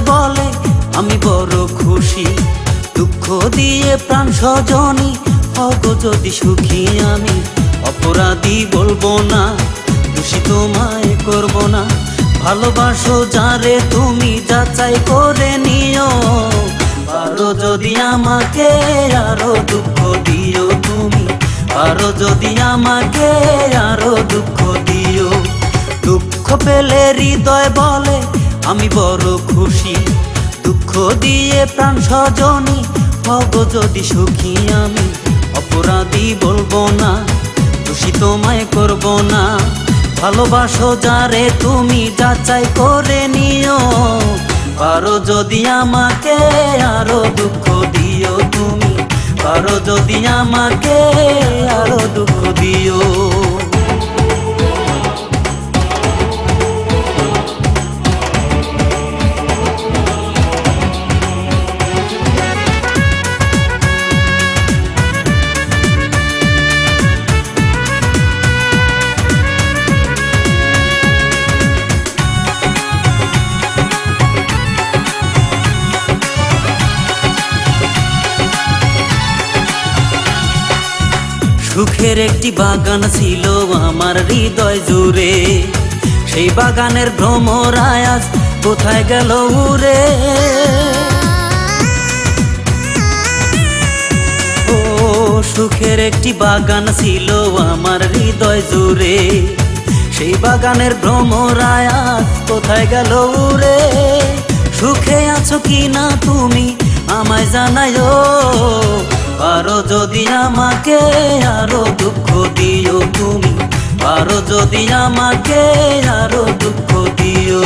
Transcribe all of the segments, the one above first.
হৃদয় বলে আমি বড় খুশি। দুঃখ দিয়ে প্রাণ সজনী হগো যদি সুখী, আমি অপরাধী বলবো না, দোষী তোমায় করব না। ভালোবাসো যারে তুমি যাচাই করে নিও, পারো যদি আমাকে আরো দুঃখ দিও তুমি, পারো যদি আমাকে আরো দুঃখ দিও। দুঃখ পেলে হৃদয় বলে আমি বড় খুশি। দুঃখ দিয়ে প্রাণ সজনী হগো যদি সুখী, আমি অপরাধী বলবো না, দোষী তোমায় করব না। ভালোবাসো যারে তুমি যাচাই করে নিও, পারো যদি আমাকে আরো দুঃখ দিও তুমি, পারো যদি আমাকে আরো দুঃখ দিও। সুখের একটি বাগান ছিল আমার হৃদয় জুড়ে, সেই বাগানের ভ্রমর আয়াজ কোথায় গেল উড়ে। ও সুখের একটি বাগান ছিল আমার হৃদয় জুড়ে, সেই বাগানের ভ্রমর আয়াজ কোথায় গেল উড়ে। সুখে আছো কি না তুমি আমায় জানায়ো, পারো যদি আমাকে আরো দুঃখ দিও তুমি, পারো যদি আমাকে আরো দুঃখ দিও।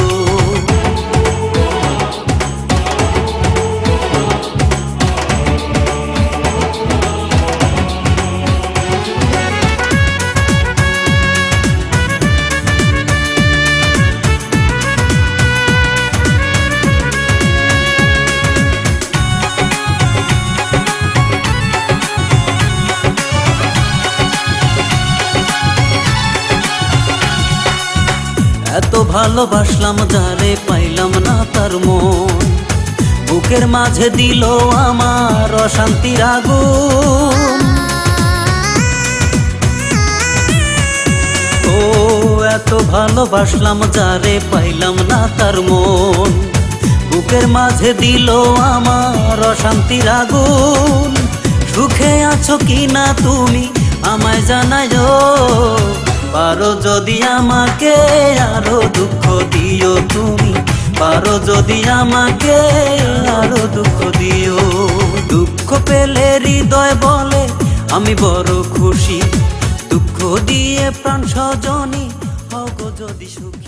এত ভালোবাসলাম যারে পাইলাম না তার মন, বুকের মাঝে দিল আমার অশান্তির আগুন। ও এত ভালোবাসলাম যারে পাইলাম না তার মন, বুকের মাঝে দিল আমার অশান্তির আগুন। সুখে আছো কি না তুমি আমায় জানায়ো, পারো যদি আমাকে আরো দুঃখ দিও তুমি, পারো যদি আমাকে আরো দুঃখ দিও। দুঃখ পেলে হৃদয় বলে আমি বড় খুশি। দুঃখ দিয়ে প্রাণ সজনী হগো যদি সুখী।